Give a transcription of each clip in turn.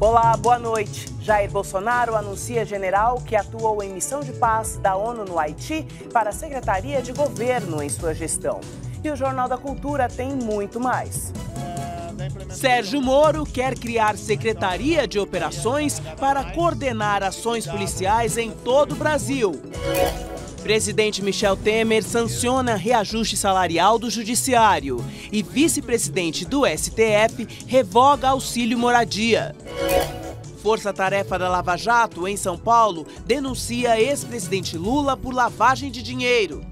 Olá, boa noite. Jair Bolsonaro anuncia general que atuou em missão de paz da ONU no Haiti para a Secretaria de Governo em sua gestão. E o Jornal da Cultura tem muito mais. Sérgio Moro quer criar Secretaria de Operações para coordenar ações policiais em todo o Brasil. Presidente Michel Temer sanciona reajuste salarial do Judiciário e vice-presidente do STF revoga auxílio moradia. Força-tarefa da Lava Jato, em São Paulo, denuncia ex-presidente Lula por lavagem de dinheiro.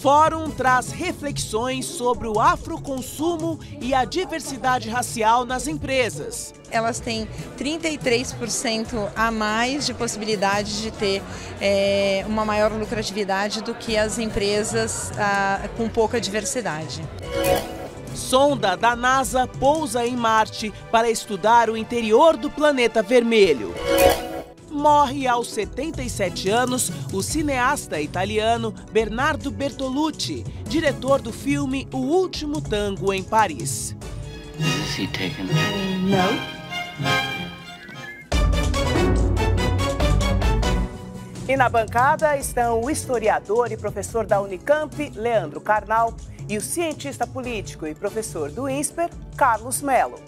Fórum traz reflexões sobre o afroconsumo e a diversidade racial nas empresas. Elas têm 33% a mais de possibilidade de ter uma maior lucratividade do que as empresas com pouca diversidade. Sonda da NASA pousa em Marte para estudar o interior do planeta vermelho. Morre aos 77 anos o cineasta italiano Bernardo Bertolucci, diretor do filme O Último Tango em Paris. E na bancada estão o historiador e professor da Unicamp, Leandro Carnal, e o cientista político e professor do INSPER, Carlos Melo.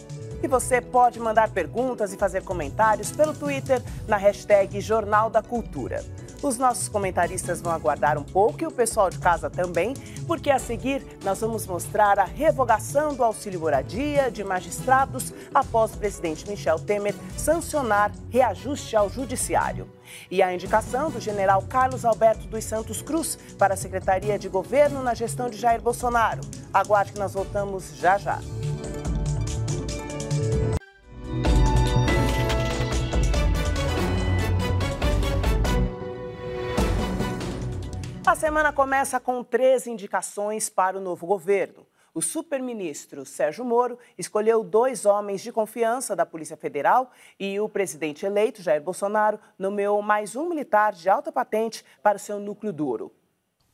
E você pode mandar perguntas e fazer comentários pelo Twitter na hashtag Jornal da Cultura. Os nossos comentaristas vão aguardar um pouco e o pessoal de casa também, porque a seguir nós vamos mostrar a revogação do auxílio moradia de magistrados após o presidente Michel Temer sancionar reajuste ao judiciário. E a indicação do general Carlos Alberto dos Santos Cruz para a Secretaria de Governo na gestão de Jair Bolsonaro. Aguarde que nós voltamos já já. A semana começa com 3 indicações para o novo governo. O superministro Sérgio Moro escolheu 2 homens de confiança da Polícia Federal e o presidente eleito, Jair Bolsonaro, nomeou mais um militar de alta patente para o seu núcleo duro.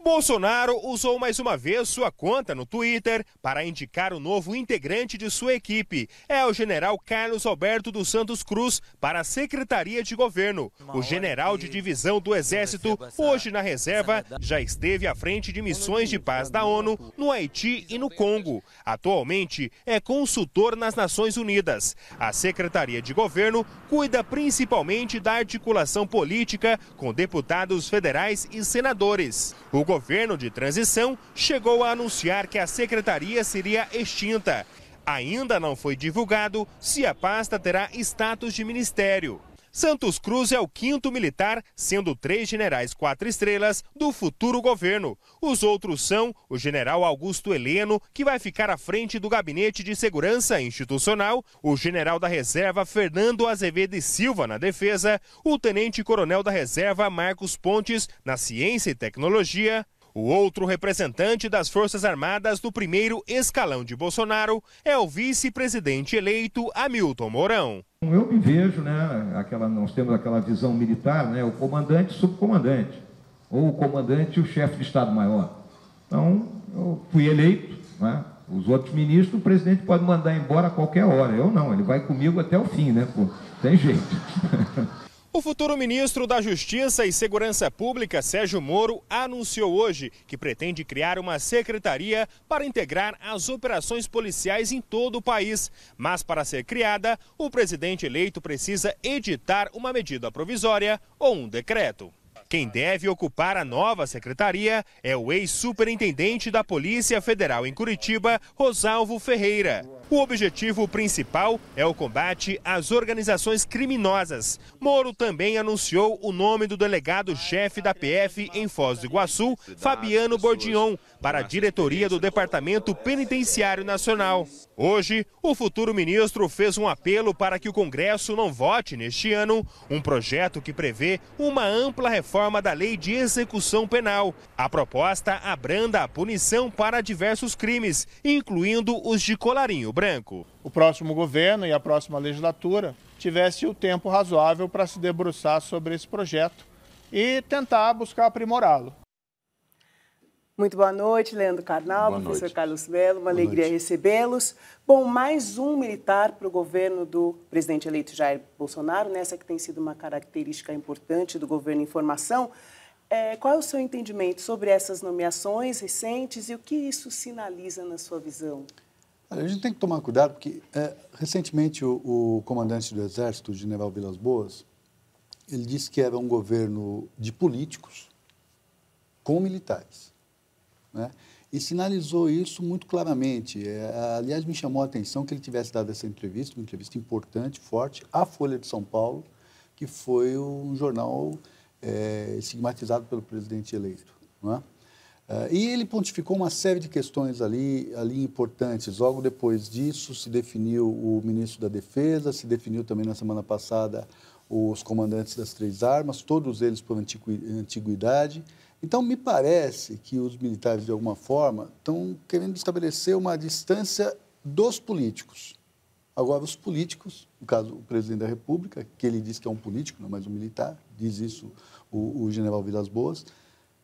Bolsonaro usou mais uma vez sua conta no Twitter para indicar o novo integrante de sua equipe. É o general Carlos Alberto dos Santos Cruz para a Secretaria de Governo. O general de divisão do Exército, hoje na reserva, já esteve à frente de missões de paz da ONU no Haiti e no Congo. Atualmente é consultor nas Nações Unidas. A Secretaria de Governo cuida principalmente da articulação política com deputados federais e senadores. O governo de transição chegou a anunciar que a secretaria seria extinta. Ainda não foi divulgado se a pasta terá status de ministério. Santos Cruz é o 5º militar, sendo 3 generais 4 estrelas do futuro governo. Os outros são o general Augusto Heleno, que vai ficar à frente do Gabinete de Segurança Institucional, o general da reserva Fernando Azevedo e Silva na defesa, o tenente-coronel da reserva Marcos Pontes na ciência e tecnologia. O outro representante das Forças Armadas do primeiro escalão de Bolsonaro é o vice-presidente eleito Hamilton Mourão. Eu me vejo, nós temos aquela visão militar, o comandante e o subcomandante, ou o comandante e o chefe de Estado-Maior. Então, eu fui eleito, os outros ministros o presidente pode mandar embora a qualquer hora, eu não, ele vai comigo até o fim, tem jeito. O futuro ministro da Justiça e Segurança Pública, Sérgio Moro, anunciou hoje que pretende criar uma secretaria para integrar as operações policiais em todo o país. Mas para ser criada, o presidente eleito precisa editar uma medida provisória ou um decreto. Quem deve ocupar a nova secretaria é o ex-superintendente da Polícia Federal em Curitiba, Rosalvo Ferreira. O objetivo principal é o combate às organizações criminosas. Moro também anunciou o nome do delegado-chefe da PF em Foz do Iguaçu, Fabiano Bordignon, para a diretoria do Departamento Penitenciário Nacional. Hoje, o futuro ministro fez um apelo para que o Congresso não vote neste ano um projeto que prevê uma ampla reforma da Lei de Execução Penal. A proposta abranda a punição para diversos crimes, incluindo os de colarinho branco. O próximo governo e a próxima legislatura tivesse o tempo razoável para se debruçar sobre esse projeto e tentar buscar aprimorá-lo. Muito boa noite, Leandro Carnal, professor Carlos Mello, uma alegria recebê-los. Bom, mais um militar para o governo do presidente eleito Jair Bolsonaro, nessa que tem sido uma característica importante do governo em formação. Qual é o seu entendimento sobre essas nomeações recentes e o que isso sinaliza na sua visão? A gente tem que tomar cuidado porque, recentemente, o comandante do Exército, o general Vilas Boas, ele disse que era um governo de políticos com militares, né? E sinalizou isso muito claramente. Aliás, me chamou a atenção que ele tivesse dado essa entrevista, uma entrevista importante, forte, à Folha de São Paulo, que foi um jornal estigmatizado pelo presidente eleito, não é? E ele pontificou uma série de questões ali importantes. Logo depois disso, se definiu o ministro da Defesa, se definiu também na semana passada os comandantes das 3 armas, todos eles por antiguidade. Então, me parece que os militares, de alguma forma, estão querendo estabelecer uma distância dos políticos. Agora, os políticos, no caso, o presidente da República, que ele diz que é um político, não é mais um militar, diz isso o general Vilas Boas,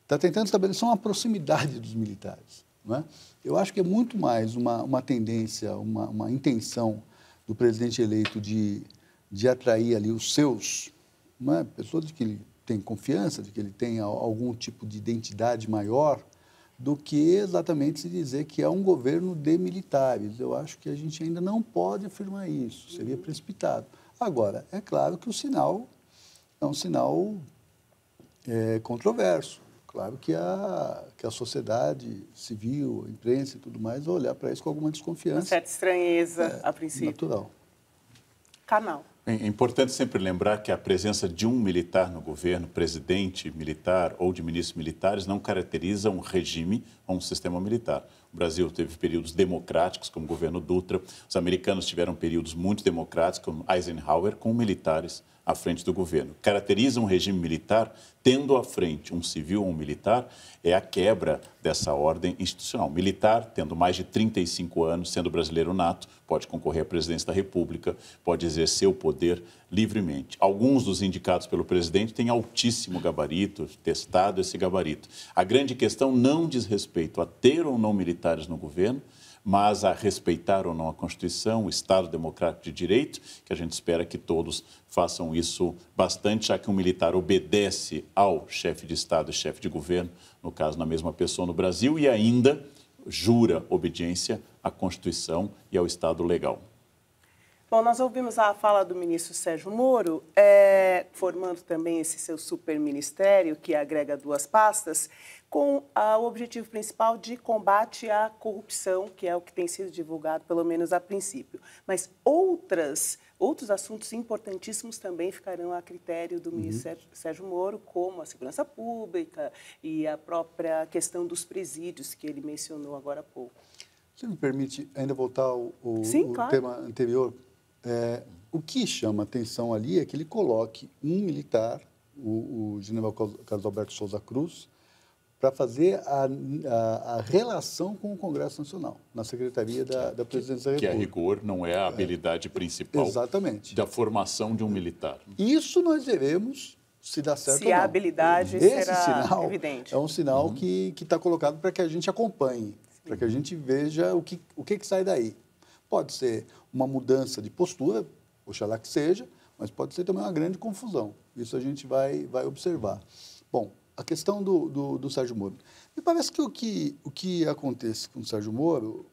está tentando estabelecer uma proximidade dos militares, não é? Eu acho que é muito mais uma tendência, uma intenção do presidente eleito de atrair ali os seus, não é? Pessoas de que ele tem confiança, de que ele tem algum tipo de identidade maior, do que exatamente se dizer que é um governo de militares. Eu acho que a gente ainda não pode afirmar isso, seria precipitado. Agora, é claro que o sinal é um sinal controverso. Claro que a sociedade civil, a imprensa e tudo mais vai olhar para isso com alguma desconfiança. Uma certa estranheza, a princípio. Natural. Carnal. É importante sempre lembrar que a presença de um militar no governo, presidente militar ou de ministros militares, não caracteriza um regime ou um sistema militar. O Brasil teve períodos democráticos, como o governo Dutra. Os americanos tiveram períodos muito democráticos, como Eisenhower, com militares à frente do governo. Caracteriza um regime militar tendo à frente um civil ou um militar, é a quebra dessa ordem institucional. Militar, tendo mais de 35 anos, sendo brasileiro nato, pode concorrer à presidência da República, pode exercer o poder livremente. Alguns dos indicados pelo presidente têm altíssimo gabarito, testado esse gabarito. A grande questão não diz respeito a ter ou não militares no governo, mas a respeitar ou não a Constituição, o Estado Democrático de Direito, que a gente espera que todos façam isso bastante, já que um militar obedece ao chefe de Estado e chefe de governo, no caso, na mesma pessoa no Brasil, e ainda jura obediência à Constituição e ao Estado legal. Bom, nós ouvimos a fala do ministro Sérgio Moro, formando também esse seu superministério, que agrega 2 pastas, com o objetivo principal de combate à corrupção, que é o que tem sido divulgado, pelo menos a princípio. Mas outros assuntos importantíssimos também ficarão a critério do ministro Sérgio Moro, como a segurança pública e a própria questão dos presídios, que ele mencionou agora há pouco. Você me permite ainda voltar ao claro. tema anterior? O que chama atenção ali é que ele coloque um militar, o general Carlos Alberto Souza Cruz, para fazer a relação com o Congresso Nacional, na Secretaria da Presidência da República. Que, a rigor, não é a habilidade principal da formação de um militar. Isso nós veremos se dá certo ou não. Se a habilidade será evidente. É um sinal que está colocado para que a gente acompanhe, para que a gente veja o que sai daí. Pode ser uma mudança de postura, oxalá que seja, mas pode ser também uma grande confusão. Isso a gente vai observar. Bom, a questão do Sérgio Moro. Me parece que o que acontece com o Sérgio Moro,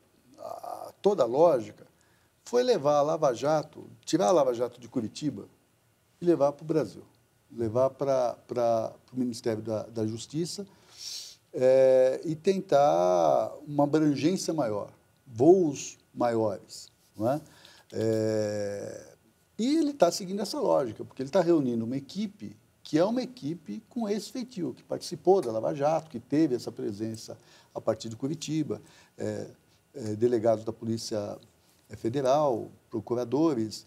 toda a lógica, foi levar a Lava Jato, tirar a Lava Jato de Curitiba e levar para o Brasil, levar para o Ministério da Justiça e tentar uma abrangência maior, voos maiores, não é? E ele está seguindo essa lógica, porque ele está reunindo uma equipe que é uma equipe com esse feitio, que participou da Lava Jato, que teve essa presença a partir de Curitiba, delegados da Polícia Federal, procuradores,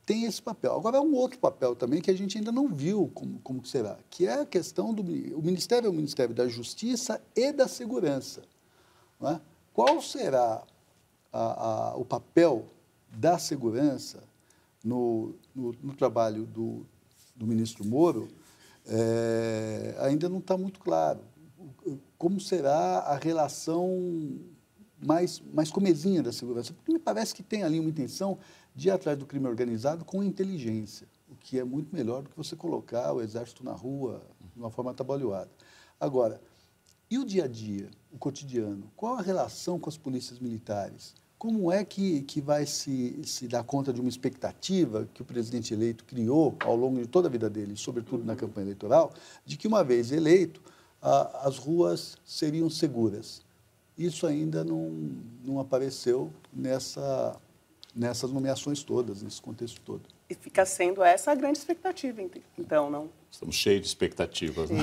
tem esse papel. Agora, há um outro papel também que a gente ainda não viu como será, que é a questão do... O Ministério é o Ministério da Justiça e da Segurança, não é? Qual será o papel da segurança no trabalho do ministro Moro? Ainda não está muito claro. como será a relação mais comezinha da segurança. Porque me parece que tem ali uma intenção de ir atrás do crime organizado com inteligência, o que é muito melhor do que você colocar o exército na rua de uma forma atabalhoada. Agora, e o dia a dia, o cotidiano? Qual a relação com as polícias militares? Como é que vai se dar conta de uma expectativa que o presidente eleito criou ao longo de toda a vida dele, sobretudo na campanha eleitoral, de que uma vez eleito, as ruas seriam seguras? Isso ainda não apareceu nessas nomeações todas, nesse contexto todo. E fica sendo essa a grande expectativa, então, não? Estamos cheios de expectativas. Né?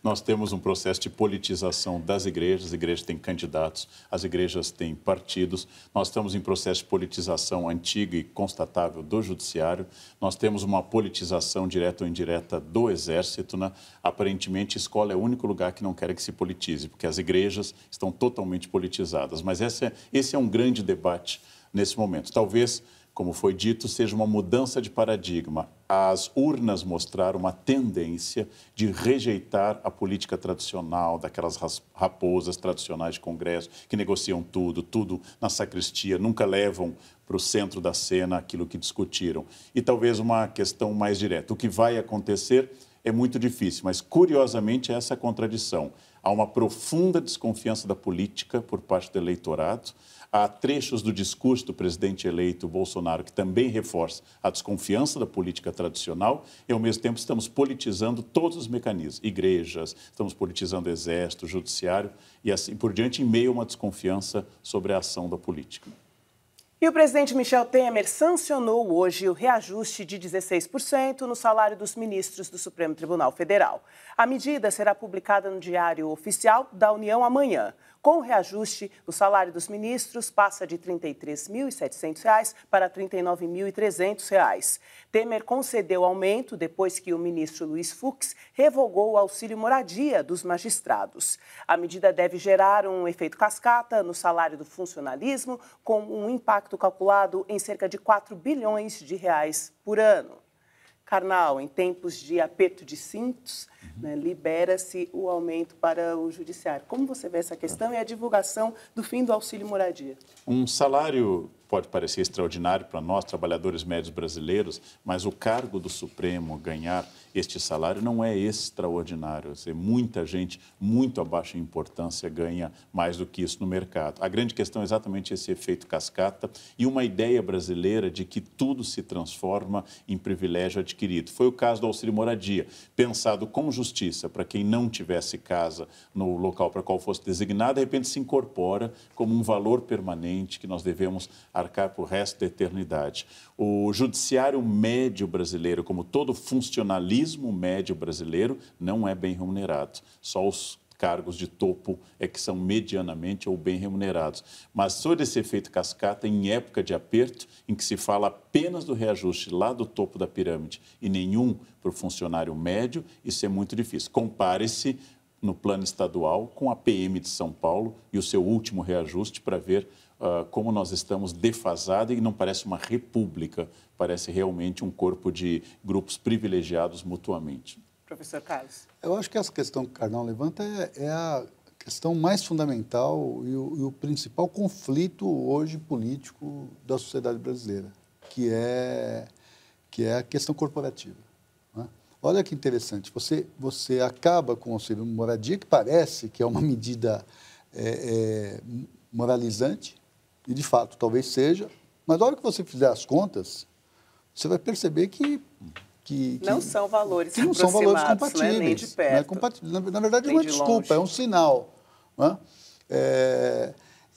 Nós temos um processo de politização das igrejas, as igrejas têm candidatos, as igrejas têm partidos, nós estamos em processo de politização antiga e constatável do judiciário, nós temos uma politização direta ou indireta do exército. Né? Aparentemente, a escola é o único lugar que não quer que se politize, porque as igrejas estão totalmente politizadas. Mas esse é um grande debate nesse momento. Talvez, como foi dito, seja uma mudança de paradigma. As urnas mostraram uma tendência de rejeitar a política tradicional, daquelas raposas tradicionais de Congresso, que negociam tudo na sacristia, nunca levam para o centro da cena aquilo que discutiram. E talvez uma questão mais direta. O que vai acontecer é muito difícil, mas, curiosamente, essa contradição. Há uma profunda desconfiança da política por parte do eleitorado. Há trechos do discurso do presidente eleito Bolsonaro que também reforça a desconfiança da política tradicional e, ao mesmo tempo, estamos politizando todos os mecanismos, igrejas, estamos politizando o exército, o judiciário e assim por diante, em meio a uma desconfiança sobre a ação da política. E o presidente Michel Temer sancionou hoje o reajuste de 16% no salário dos ministros do Supremo Tribunal Federal. A medida será publicada no Diário Oficial da União amanhã. Com o reajuste, o salário dos ministros passa de R$ 33.700 para R$ 39.300. Temer concedeu aumento depois que o ministro Luiz Fux revogou o auxílio moradia dos magistrados. A medida deve gerar um efeito cascata no salário do funcionalismo, com um impacto calculado em cerca de 4 bilhões de reais por ano. Karnal, em tempos de aperto de cintos, libera-se o aumento para o judiciário. Como você vê essa questão e a divulgação do fim do auxílio moradia? Um salário pode parecer extraordinário para nós, trabalhadores médios brasileiros, mas o cargo do Supremo ganhar este salário não é extraordinário. Muita gente, muito abaixo em importância, ganha mais do que isso no mercado. A grande questão é exatamente esse efeito cascata e uma ideia brasileira de que tudo se transforma em privilégio adquirido. Foi o caso do auxílio moradia, pensado com justiça para quem não tivesse casa no local para qual fosse designado, de repente se incorpora como um valor permanente que nós devemos arcar para o resto da eternidade. O judiciário médio brasileiro, como todo funcionalismo médio brasileiro, não é bem remunerado. Só os cargos de topo é que são medianamente ou bem remunerados. Mas sobre esse efeito cascata, em época de aperto, em que se fala apenas do reajuste lá do topo da pirâmide e nenhum para o funcionário médio, isso é muito difícil. Compare-se no plano estadual com a PM de São Paulo e o seu último reajuste para ver como nós estamos defasados e não parece uma república, parece realmente um corpo de grupos privilegiados mutuamente. Professor Carlos. Eu acho que essa questão que o Karnal levanta é a questão mais fundamental e o principal conflito hoje político da sociedade brasileira, que é a questão corporativa. Né? Olha que interessante, você acaba com o auxílio moradia, que parece que é uma medida moralizante, e de fato talvez seja, mas na hora que você fizer as contas, você vai perceber que não são valores que não são valores compatíveis, né? Nem de perto. Na verdade, é uma desculpa, é um sinal. Né?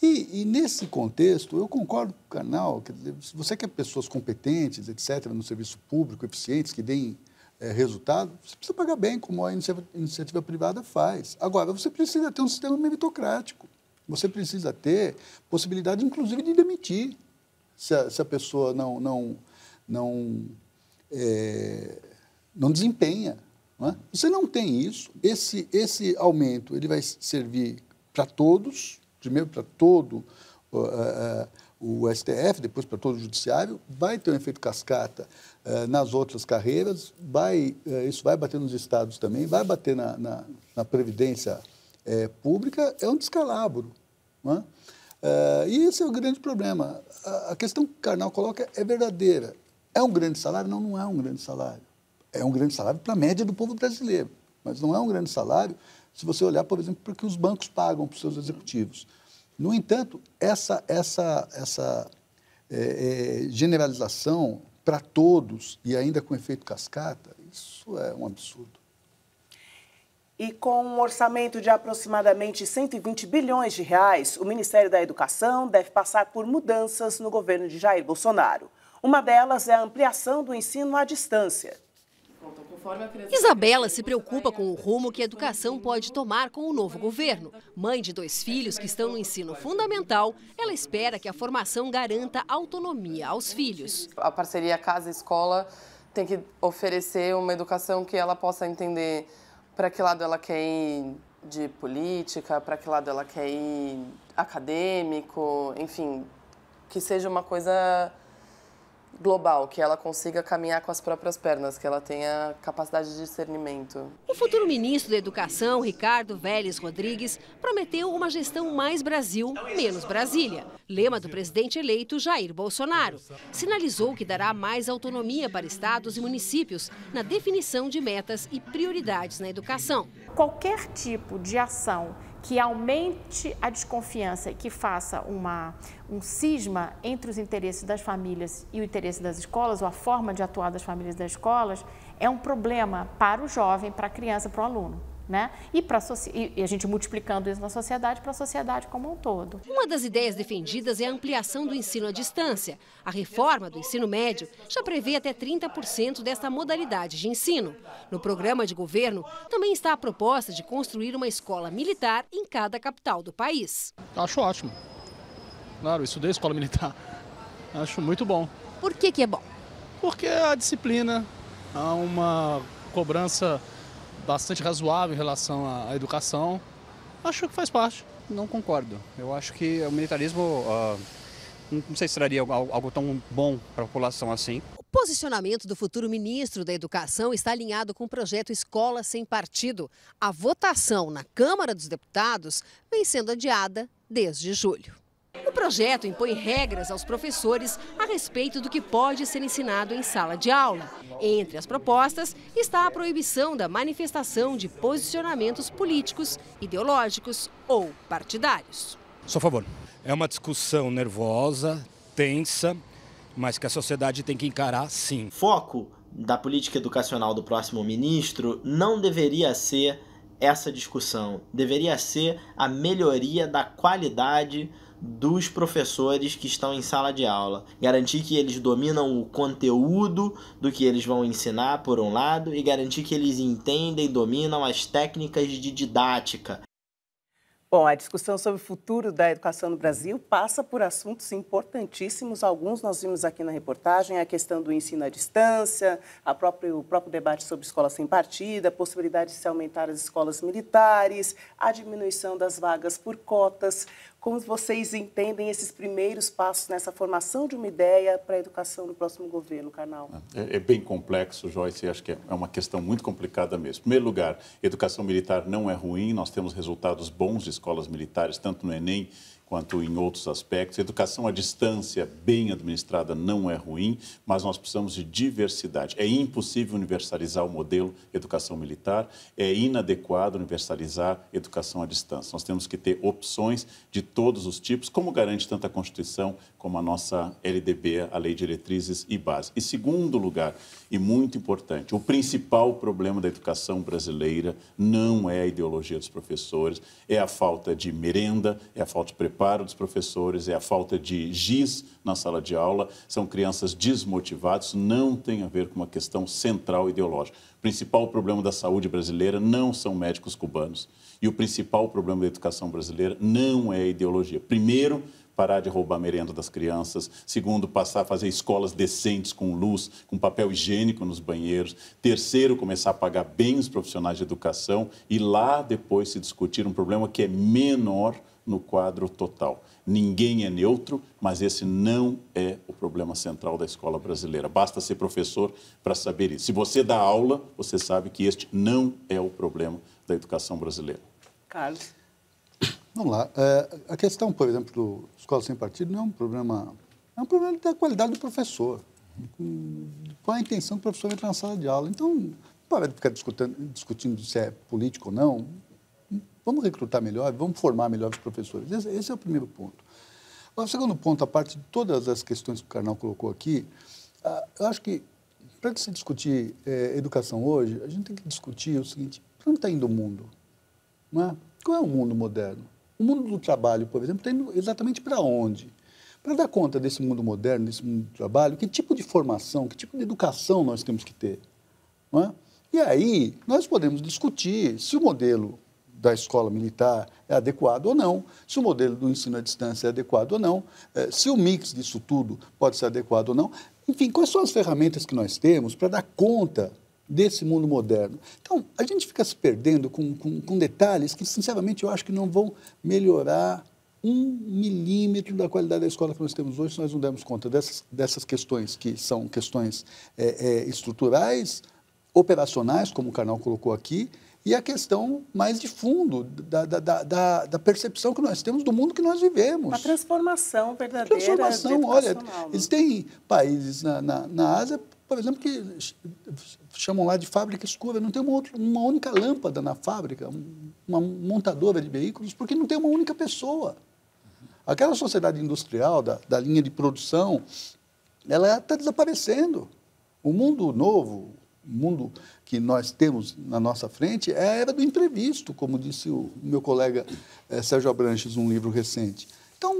E nesse contexto, eu concordo com o Karnal, quer dizer, se você quer pessoas competentes, etc., no serviço público, eficientes, que deem resultado, você precisa pagar bem, como a iniciativa privada faz. Agora, você precisa ter um sistema meritocrático. Você precisa ter possibilidade, inclusive, de demitir se a pessoa não desempenha. Não é? Você não tem isso. Esse aumento ele vai servir para todos, primeiro para todo o STF, depois para todo o Judiciário, vai ter um efeito cascata nas outras carreiras, isso vai bater nos estados também, vai bater na Previdência pública é um descalabro. Não é? E esse é o grande problema. A questão que o Karnal coloca é verdadeira. É um grande salário? Não, não é um grande salário. É um grande salário para a média do povo brasileiro, mas não é um grande salário se você olhar, por exemplo, para o que os bancos pagam para os seus executivos. No entanto, essa generalização para todos e ainda com efeito cascata, isso é um absurdo. E com um orçamento de aproximadamente 120 bilhões de reais, o Ministério da Educação deve passar por mudanças no governo de Jair Bolsonaro. Uma delas é a ampliação do ensino à distância. Isabela se preocupa com o rumo que a educação pode tomar com o novo governo. Mãe de 2 filhos que estão no ensino fundamental, ela espera que a formação garanta autonomia aos filhos. A parceria casa-escola tem que oferecer uma educação que ela possa entender para que lado ela quer ir de política, para que lado ela quer ir acadêmico, enfim, que seja uma coisa global, que ela consiga caminhar com as próprias pernas, que ela tenha capacidade de discernimento. O futuro ministro da Educação, Ricardo Vélez Rodrigues, prometeu uma gestão mais Brasil, menos Brasília. Lema do presidente eleito Jair Bolsonaro. Sinalizou que dará mais autonomia para estados e municípios na definição de metas e prioridades na educação. Qualquer tipo de ação que aumente a desconfiança e que faça um cisma entre os interesses das famílias e o interesse das escolas, ou a forma de atuar das famílias e das escolas, é um problema para o jovem, para a criança, para o aluno. Né? E a gente multiplicando isso na sociedade, para a sociedade como um todo. Uma das ideias defendidas é a ampliação do ensino à distância. A reforma do ensino médio já prevê até 30% desta modalidade de ensino. No programa de governo, também está a proposta de construir uma escola militar em cada capital do país. Acho ótimo. Claro, estudei escola militar. Acho muito bom. Por que é bom? Porque a disciplina, há uma cobrança bastante razoável em relação à educação. Acho que faz parte. Não concordo. Eu acho que o militarismo, não sei se traria algo tão bom para a população assim. O posicionamento do futuro ministro da Educação está alinhado com o projeto Escola Sem Partido. A votação na Câmara dos Deputados vem sendo adiada desde julho. O projeto impõe regras aos professores a respeito do que pode ser ensinado em sala de aula. Entre as propostas está a proibição da manifestação de posicionamentos políticos, ideológicos ou partidários. Sou a favor. É uma discussão nervosa, tensa, mas que a sociedade tem que encarar, sim. O foco da política educacional do próximo ministro não deveria ser essa discussão, deveria ser a melhoria da qualidade dos professores que estão em sala de aula. Garantir que eles dominam o conteúdo do que eles vão ensinar, por um lado, e garantir que eles entendem e dominam as técnicas de didática. Bom, a discussão sobre o futuro da educação no Brasil passa por assuntos importantíssimos. Alguns nós vimos aqui na reportagem, a questão do ensino à distância, o próprio debate sobre escola sem partido, a possibilidade de se aumentar as escolas militares, a diminuição das vagas por cotas. Como vocês entendem esses primeiros passos nessa formação de uma ideia para a educação no próximo governo, Karnal? É bem complexo, Joyce, acho que é uma questão muito complicada mesmo. Em primeiro lugar, educação militar não é ruim, nós temos resultados bons de escolas militares, tanto no Enem quanto em outros aspectos. Educação à distância, bem administrada, não é ruim, mas nós precisamos de diversidade. É impossível universalizar o modelo educação militar, é inadequado universalizar educação à distância. Nós temos que ter opções de todos os tipos, como garante tanto a Constituição como a nossa LDB, a Lei de Diretrizes e Bases. E segundo lugar, e muito importante, o principal problema da educação brasileira não é a ideologia dos professores, é a falta de merenda, é a falta de preparo dos professores, é a falta de giz na sala de aula, são crianças desmotivadas, não tem a ver com uma questão central ideológica. O principal problema da saúde brasileira não são médicos cubanos e o principal problema da educação brasileira não é a ideologia. Primeiro, parar de roubar a merenda das crianças. Segundo, passar a fazer escolas decentes, com luz, com papel higiênico nos banheiros. Terceiro, começar a pagar bem os profissionais de educação e lá depois se discutir um problema que é menor no quadro total. Ninguém é neutro, mas esse não é o problema central da escola brasileira. Basta ser professor para saber isso. Se você dá aula, você sabe que este não é o problema da educação brasileira. Carlos. Vamos lá. A questão, por exemplo, do Escola Sem Partido não é um problema da qualidade do professor. Qual a intenção do professor entrar na sala de aula? Então, não pode ficar discutindo se é político ou não. Vamos recrutar melhor, vamos formar melhor os professores. Esse é o primeiro ponto. O segundo ponto, a parte de todas as questões que o Karnal colocou aqui, eu acho que, para se discutir educação hoje, a gente tem que discutir o seguinte: para onde está indo o mundo? Não é? Qual é o mundo moderno? O mundo do trabalho, por exemplo, está indo exatamente para onde? Para dar conta desse mundo moderno, desse mundo do trabalho, que tipo de formação, que tipo de educação nós temos que ter? Não é? E aí, nós podemos discutir se o modelo da escola militar é adequado ou não, se o modelo do ensino à distância é adequado ou não, se o mix disso tudo pode ser adequado ou não. Enfim, quais são as ferramentas que nós temos para dar conta desse mundo moderno? Então, a gente fica se perdendo com detalhes que, sinceramente, eu acho que não vão melhorar 1 milímetro da qualidade da escola que nós temos hoje, se nós não dermos conta dessas questões que são questões estruturais, operacionais, como o Karnal colocou aqui, e a questão mais de fundo da percepção que nós temos do mundo que nós vivemos. Uma transformação verdadeira. Transformação, olha, eles têm países na Ásia, por exemplo, que chamam lá de fábrica escura, não tem uma única lâmpada na fábrica, uma montadora de veículos, porque não tem uma única pessoa. Aquela sociedade industrial, da linha de produção, ela está desaparecendo. O mundo novo, o mundo que nós temos na nossa frente é a era do imprevisto, como disse o meu colega Sérgio Abranches num livro recente. Então,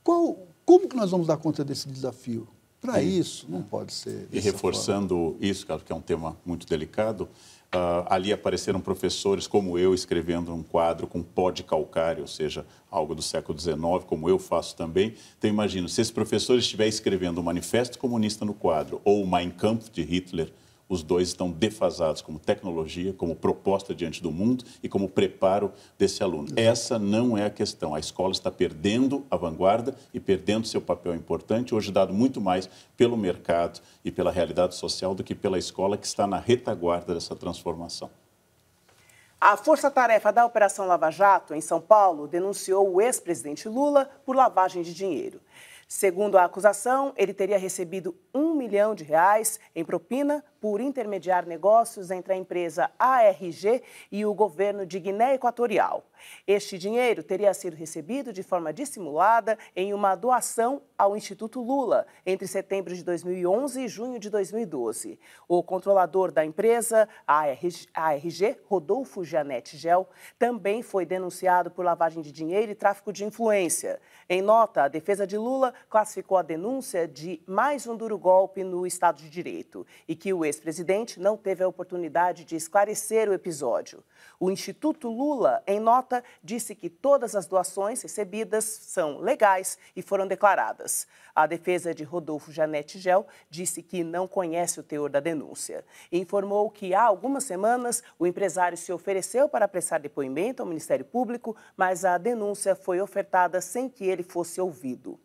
como que nós vamos dar conta desse desafio? Para isso, não pode ser. E reforçando isso, Carlos, que é um tema muito delicado, ali apareceram professores como eu escrevendo um quadro com pó de calcário, ou seja, algo do século XIX, como eu faço também. Então, imagino, se esse professor estiver escrevendo o Manifesto Comunista no quadro ou o Mein Kampf de Hitler, os dois estão defasados como tecnologia, como proposta diante do mundo e como preparo desse aluno. Essa não é a questão. A escola está perdendo a vanguarda e perdendo seu papel importante, hoje dado muito mais pelo mercado e pela realidade social do que pela escola, que está na retaguarda dessa transformação. A Força-Tarefa da Operação Lava Jato, em São Paulo, denunciou o ex-presidente Lula por lavagem de dinheiro. Segundo a acusação, ele teria recebido R$1 milhão em propina por intermediar negócios entre a empresa ARG e o governo de Guiné Equatorial. Este dinheiro teria sido recebido de forma dissimulada em uma doação ao Instituto Lula entre setembro de 2011 e junho de 2012. O controlador da empresa, ARG, Rodolfo Janete Gel, também foi denunciado por lavagem de dinheiro e tráfico de influência. Em nota, a defesa de Lula classificou a denúncia de mais um duro golpe no Estado de Direito e que o ex-presidente não teve a oportunidade de esclarecer o episódio. O Instituto Lula, em nota, disse que todas as doações recebidas são legais e foram declaradas. A defesa de Rodolfo Janete Gel disse que não conhece o teor da denúncia. E informou que há algumas semanas o empresário se ofereceu para prestar depoimento ao Ministério Público, mas a denúncia foi ofertada sem que ele fosse ouvido.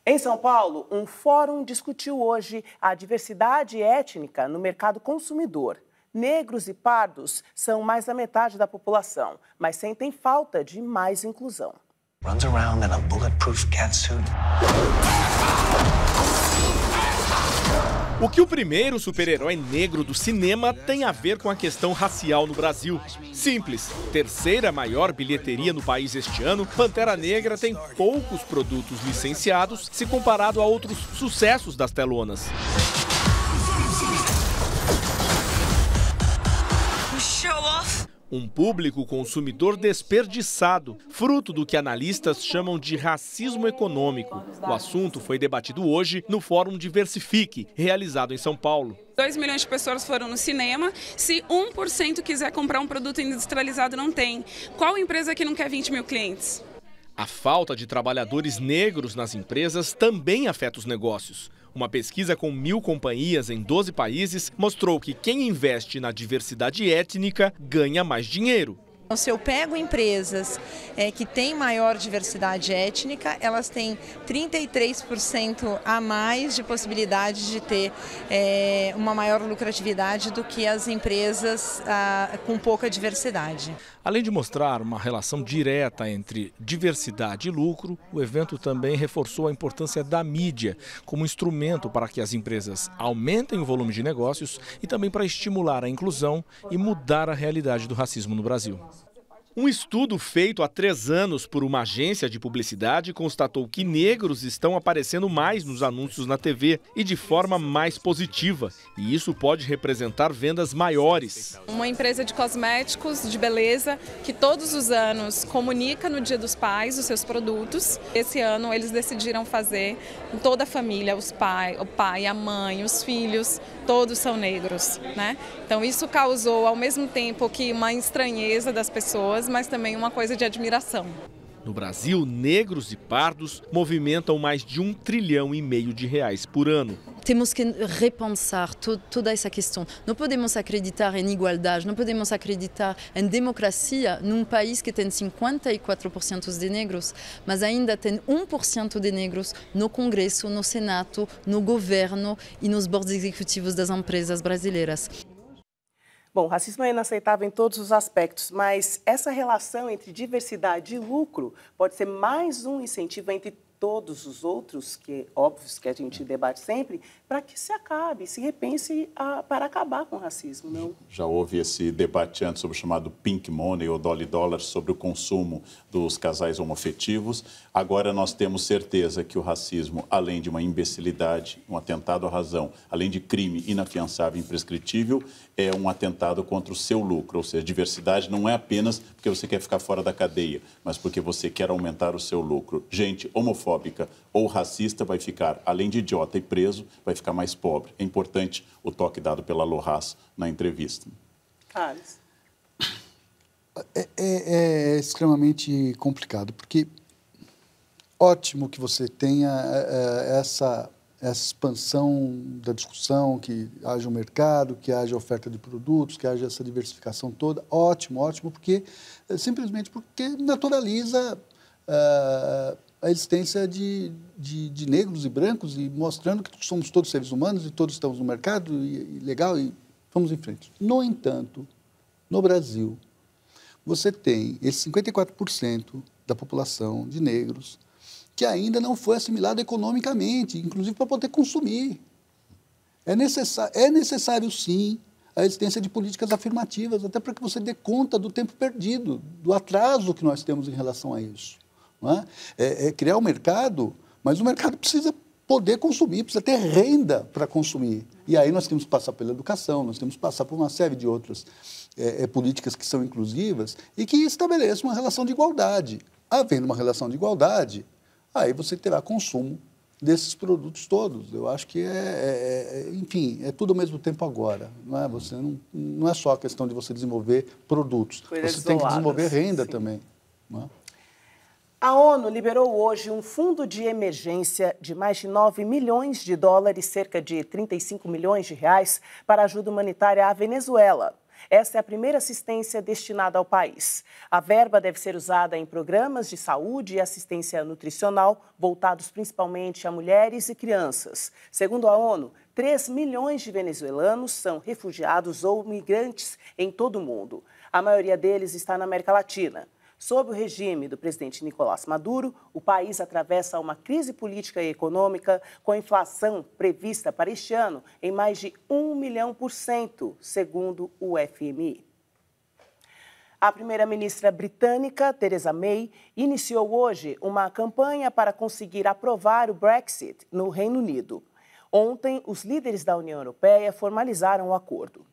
Em São Paulo, um fórum discutiu hoje a diversidade étnica no mercado consumidor. Negros e pardos são mais da metade da população, mas sentem falta de mais inclusão. Runs around in a bulletproof catsuit. O que o primeiro super-herói negro do cinema tem a ver com a questão racial no Brasil? Simples. Terceira maior bilheteria no país este ano, Pantera Negra tem poucos produtos licenciados se comparado a outros sucessos das telonas. Um público consumidor desperdiçado, fruto do que analistas chamam de racismo econômico. O assunto foi debatido hoje no Fórum Diversifique, realizado em São Paulo. 2 milhões de pessoas foram no cinema. Se 1% quiser comprar um produto industrializado, não tem. Qual empresa que não quer 20 mil clientes? A falta de trabalhadores negros nas empresas também afeta os negócios. Uma pesquisa com 1.000 companhias em 12 países mostrou que quem investe na diversidade étnica ganha mais dinheiro. Se eu pego empresas que têm maior diversidade étnica, elas têm 33% a mais de possibilidade de ter uma maior lucratividade do que as empresas com pouca diversidade. Além de mostrar uma relação direta entre diversidade e lucro, o evento também reforçou a importância da mídia como instrumento para que as empresas aumentem o volume de negócios e também para estimular a inclusão e mudar a realidade do racismo no Brasil. Um estudo feito há 3 anos por uma agência de publicidade constatou que negros estão aparecendo mais nos anúncios na TV e de forma mais positiva. E isso pode representar vendas maiores. Uma empresa de cosméticos, de beleza, que todos os anos comunica no Dia dos Pais os seus produtos. Esse ano eles decidiram fazer em toda a família, o pai, a mãe, os filhos, todos são negros, né? Então isso causou ao mesmo tempo que uma estranheza das pessoas, mas também uma coisa de admiração. No Brasil, negros e pardos movimentam mais de R$1,5 trilhão de reais por ano. Temos que repensar toda essa questão. Não podemos acreditar em igualdade, não podemos acreditar em democracia num país que tem 54% de negros, mas ainda tem 1% de negros no Congresso, no Senado, no governo e nos boards executivos das empresas brasileiras. Bom, racismo é inaceitável em todos os aspectos, mas essa relação entre diversidade e lucro pode ser mais um incentivo entre todos os outros, que óbvios que a gente debate sempre, para que se acabe, se repense para acabar com o racismo, não? Já houve esse debate antes sobre o chamado pink money ou dolly dollar, sobre o consumo dos casais homoafetivos. Agora nós temos certeza que o racismo, além de uma imbecilidade, um atentado à razão, além de crime inafiançável e imprescritível, é um atentado contra o seu lucro. Ou seja, diversidade não é apenas porque você quer ficar fora da cadeia, mas porque você quer aumentar o seu lucro. Gente homofóbica ou racista vai ficar, além de idiota e preso, vai ficar mais pobre. É importante o toque dado pela Lohas na entrevista. Carlos. É extremamente complicado, porque ótimo que você tenha essa expansão da discussão, que haja um mercado, que haja oferta de produtos, que haja essa diversificação toda. Ótimo, ótimo, simplesmente porque naturaliza a existência de negros e brancos e mostrando que somos todos seres humanos e todos estamos no mercado e legal e vamos em frente. No entanto, no Brasil, você tem esse 54% da população de negros que ainda não foi assimilado economicamente, inclusive para poder consumir. É necessário, sim, a existência de políticas afirmativas, até para que você dê conta do tempo perdido, do atraso que nós temos em relação a isso. Não é? É criar um mercado, mas o mercado precisa poder consumir, precisa ter renda para consumir. E aí nós temos que passar pela educação, nós temos que passar por uma série de outras políticas que são inclusivas e que estabeleçam uma relação de igualdade. Havendo uma relação de igualdade, aí você terá consumo desses produtos todos. Eu acho que enfim, é tudo ao mesmo tempo agora. Não é? Você não é só a questão de você desenvolver produtos, você tem que desenvolver renda também. Não é? A ONU liberou hoje um fundo de emergência de mais de 9 milhões de dólares, cerca de 35 milhões de reais, para ajuda humanitária à Venezuela. Essa é a primeira assistência destinada ao país. A verba deve ser usada em programas de saúde e assistência nutricional, voltados principalmente a mulheres e crianças. Segundo a ONU, 3 milhões de venezuelanos são refugiados ou migrantes em todo o mundo. A maioria deles está na América Latina. Sob o regime do presidente Nicolás Maduro, o país atravessa uma crise política e econômica com a inflação prevista para este ano em mais de 1 milhão%, segundo o FMI. A primeira-ministra britânica, Theresa May, iniciou hoje uma campanha para conseguir aprovar o Brexit no Reino Unido. Ontem, os líderes da União Europeia formalizaram o acordo.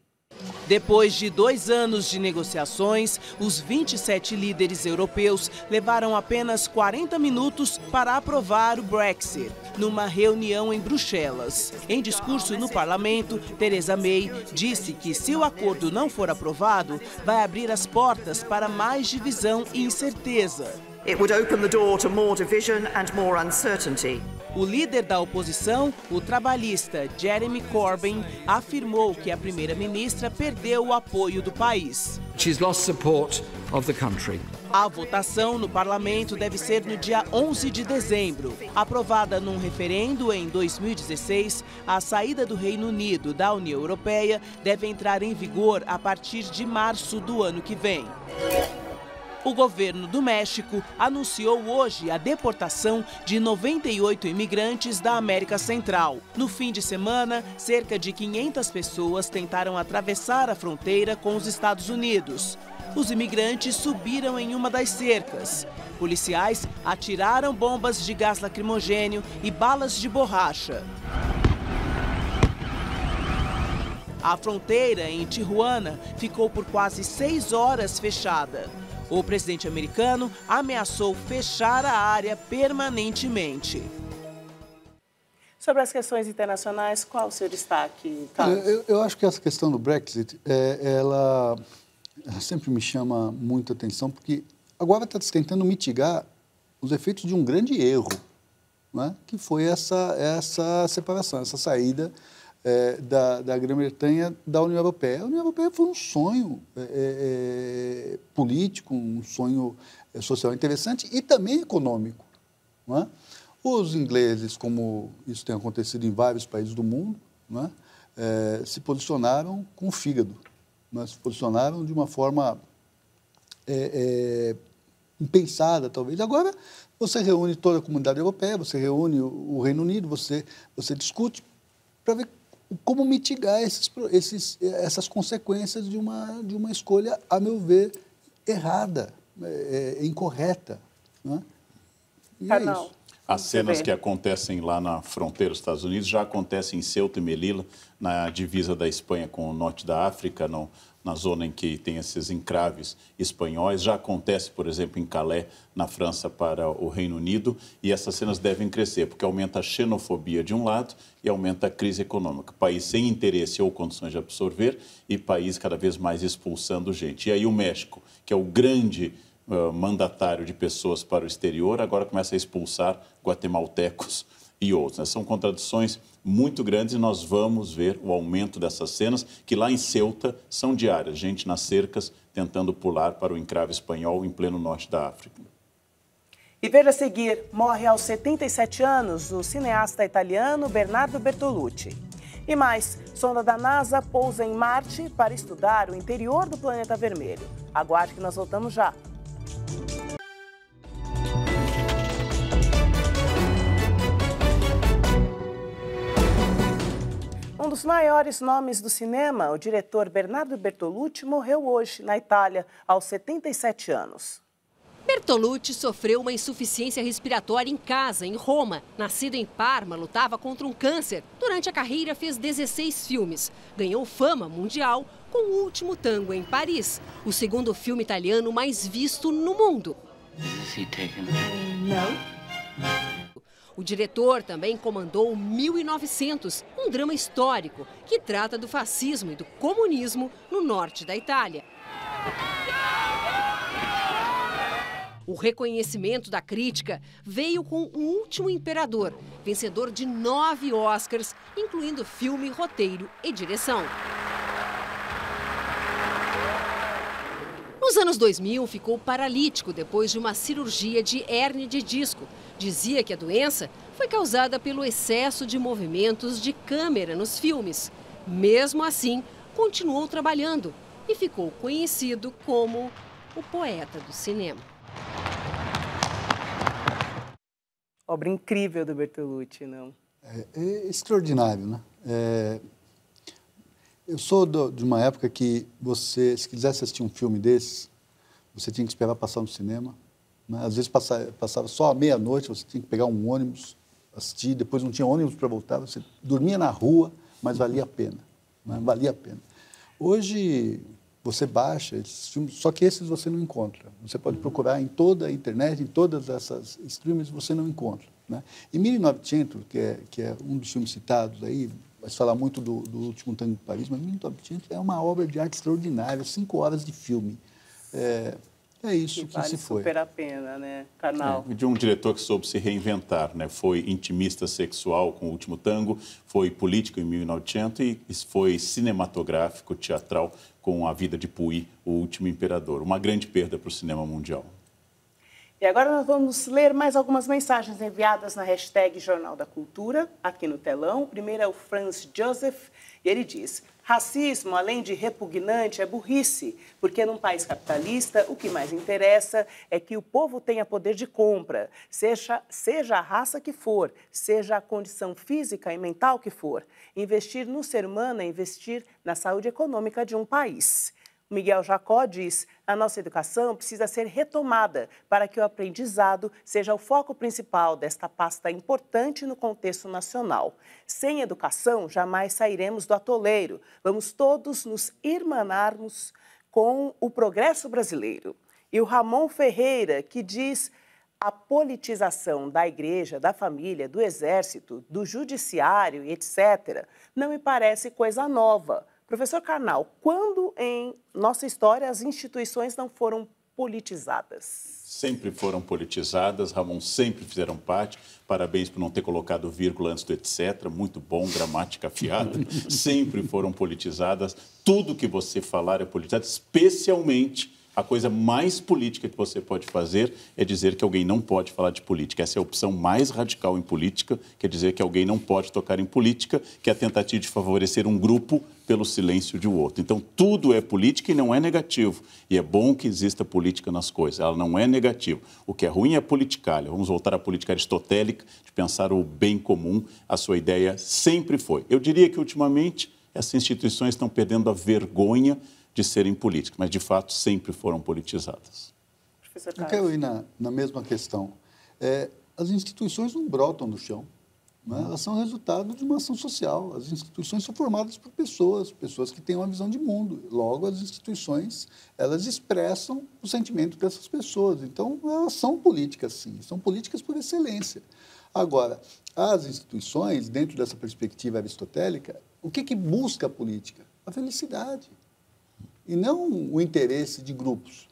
Depois de 2 anos de negociações, os 27 líderes europeus levaram apenas 40 minutos para aprovar o Brexit, numa reunião em Bruxelas. Em discurso no parlamento, Theresa May disse que se o acordo não for aprovado, vai abrir as portas para mais divisão e incerteza. It would open the door to more division and more uncertainty. O líder da oposição, o trabalhista Jeremy Corbyn, afirmou que a primeira-ministra perdeu o apoio do país. She's lost support of the country. A votação no parlamento deve ser no dia 11 de dezembro. Aprovada num referendo em 2016, a saída do Reino Unido da União Europeia deve entrar em vigor a partir de março do ano que vem. O governo do México anunciou hoje a deportação de 98 imigrantes da América Central. No fim de semana, cerca de 500 pessoas tentaram atravessar a fronteira com os Estados Unidos. Os imigrantes subiram em uma das cercas. Policiais atiraram bombas de gás lacrimogênio e balas de borracha. A fronteira em Tijuana ficou por quase 6 horas fechada. O presidente americano ameaçou fechar a área permanentemente. Sobre as questões internacionais, qual o seu destaque, Carlos? Eu acho que essa questão do Brexit, ela sempre me chama muita atenção, porque agora está tentando mitigar os efeitos de um grande erro, né? Que foi essa separação, essa saída da Grã-Bretanha da União Europeia. A União Europeia foi um sonho político, um sonho social interessante e também econômico, não é? Os ingleses, como isso tem acontecido em vários países do mundo, não é? Se posicionaram com o fígado, não é? Se posicionaram de uma forma impensada, talvez. Agora, você reúne toda a comunidade europeia, você reúne o Reino Unido, você discute para ver como mitigar essas consequências de uma escolha, a meu ver, errada, incorreta. Né? E é isso. As cenas que acontecem lá na fronteira dos Estados Unidos já acontecem em Ceuta e Melilla, na divisa da Espanha com o norte da África, na zona em que tem esses encraves espanhóis. Já acontece, por exemplo, em Calais, na França, para o Reino Unido. E essas cenas devem crescer, porque aumenta a xenofobia de um lado e aumenta a crise econômica. País sem interesse ou condições de absorver e país cada vez mais expulsando gente. E aí o México, que é o grande mandatário de pessoas para o exterior, agora começa a expulsar guatemaltecos e outros. São contradições muito grandes e nós vamos ver o aumento dessas cenas, que lá em Ceuta são diárias, gente nas cercas tentando pular para o encrave espanhol em pleno norte da África. E veja a seguir, morre aos 77 anos o cineasta italiano Bernardo Bertolucci. E mais, sonda da NASA pousa em Marte para estudar o interior do planeta vermelho. Aguarde que nós voltamos já. Um dos maiores nomes do cinema, o diretor Bernardo Bertolucci, morreu hoje na Itália, aos 77 anos. Bertolucci sofreu uma insuficiência respiratória em casa, em Roma. Nascido em Parma, lutava contra um câncer. Durante a carreira, fez 16 filmes. Ganhou fama mundial com O Último Tango em Paris, o segundo filme italiano mais visto no mundo. Não. O diretor também comandou 1900, um drama histórico que trata do fascismo e do comunismo no norte da Itália. O reconhecimento da crítica veio com O Último Imperador, vencedor de 9 Oscars, incluindo filme, roteiro e direção. Nos anos 2000, ficou paralítico depois de uma cirurgia de hérnia de disco. Dizia que a doença foi causada pelo excesso de movimentos de câmera nos filmes. Mesmo assim, continuou trabalhando e ficou conhecido como o poeta do cinema. Obra incrível do Bertolucci, não? É extraordinário, né? Eu sou de uma época que você, se quisesse assistir um filme desses, você tinha que esperar passar no cinema. Né? Às vezes passava só à meia-noite, você tinha que pegar um ônibus, assistir, depois não tinha ônibus para voltar, você dormia na rua, mas valia a pena. Né? Valia a pena. Hoje, você baixa esses filmes, só que esses você não encontra. Você pode procurar em toda a internet, em todas essas streams, você não encontra. Né? E 1900, que é um dos filmes citados aí, vai se falar muito do Último Tango de Paris, mas 1900 é uma obra de arte extraordinária, 5 horas de filme. É isso que se foi. Super a pena, né, Karnal? De um diretor que soube se reinventar, né? Foi intimista sexual com O Último Tango, foi político em 1900 e foi cinematográfico, teatral, com A Vida de Puyi, O Último Imperador. Uma grande perda para o cinema mundial. E agora nós vamos ler mais algumas mensagens enviadas na hashtag Jornal da Cultura, aqui no telão. Primeiro é o Franz Joseph, e ele diz: racismo, além de repugnante, é burrice, porque num país capitalista o que mais interessa é que o povo tenha poder de compra, seja a raça que for, seja a condição física e mental que for. Investir no ser humano é investir na saúde econômica de um país. Miguel Jacó diz: a nossa educação precisa ser retomada para que o aprendizado seja o foco principal desta pasta importante no contexto nacional. Sem educação, jamais sairemos do atoleiro. Vamos todos nos irmanarmos com o progresso brasileiro. E o Ramon Ferreira, que diz: a politização da igreja, da família, do exército, do judiciário e etc., não me parece coisa nova. Professor Karnal, quando em nossa história as instituições não foram politizadas? Sempre foram politizadas, Ramon, sempre fizeram parte. Parabéns por não ter colocado vírgula antes do etc. Muito bom, gramática afiada. Sempre foram politizadas. Tudo que você falar é politizado, especialmente a coisa mais política que você pode fazer é dizer que alguém não pode falar de política. Essa é a opção mais radical em política, quer dizer que alguém não pode tocar em política, que é a tentativa de favorecer um grupo pelo silêncio de outro. Então, tudo é política e não é negativo. E é bom que exista política nas coisas. Ela não é negativa. O que é ruim é a politicalha. Vamos voltar à política aristotélica, de pensar o bem comum. A sua ideia sempre foi. Eu diria que, ultimamente, essas instituições estão perdendo a vergonha de serem políticas, mas, de fato, sempre foram politizadas. Eu quero ir na mesma questão. As instituições não brotam do chão, né? Elas são resultado de uma ação social. As instituições são formadas por pessoas que têm uma visão de mundo. Logo, as instituições, elas expressam o sentimento dessas pessoas. Então, elas são políticas, sim. São políticas por excelência. Agora, as instituições, dentro dessa perspectiva aristotélica, o que busca a política? A felicidade. E não o interesse de grupos.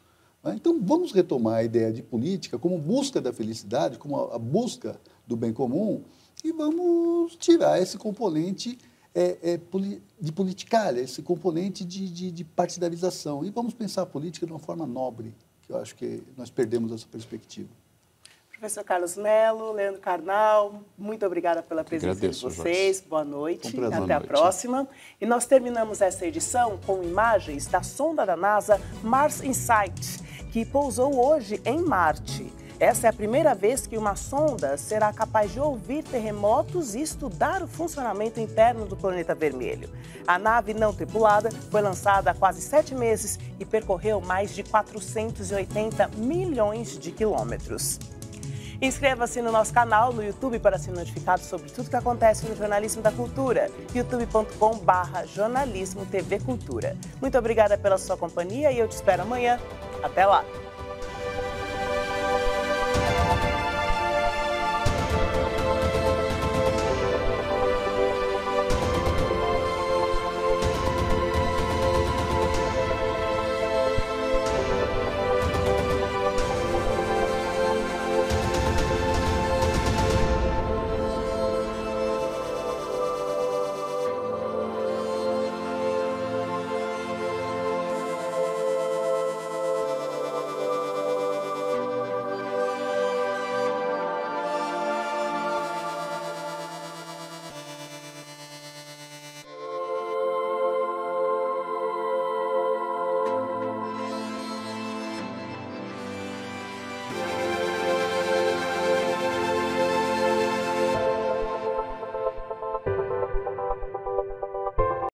Então, vamos retomar a ideia de política como busca da felicidade, como a busca do bem comum, e vamos tirar esse componente de politicalha, esse componente de partidarização. E vamos pensar a política de uma forma nobre, que eu acho que nós perdemos essa perspectiva. Professor Carlos Mello, Leandro Karnal, muito obrigada pela presença de vocês. Jorge. Boa noite. Um Até a próxima. E nós terminamos essa edição com imagens da sonda da NASA Mars Insight, que pousou hoje em Marte. Essa é a primeira vez que uma sonda será capaz de ouvir terremotos e estudar o funcionamento interno do planeta vermelho. A nave não tripulada foi lançada há quase 7 meses e percorreu mais de 480 milhões de quilômetros. Inscreva-se no nosso canal no YouTube para ser notificado sobre tudo que acontece no jornalismo da cultura. youtube.com/jornalismo TV Cultura. Muito obrigada pela sua companhia e eu te espero amanhã. Até lá!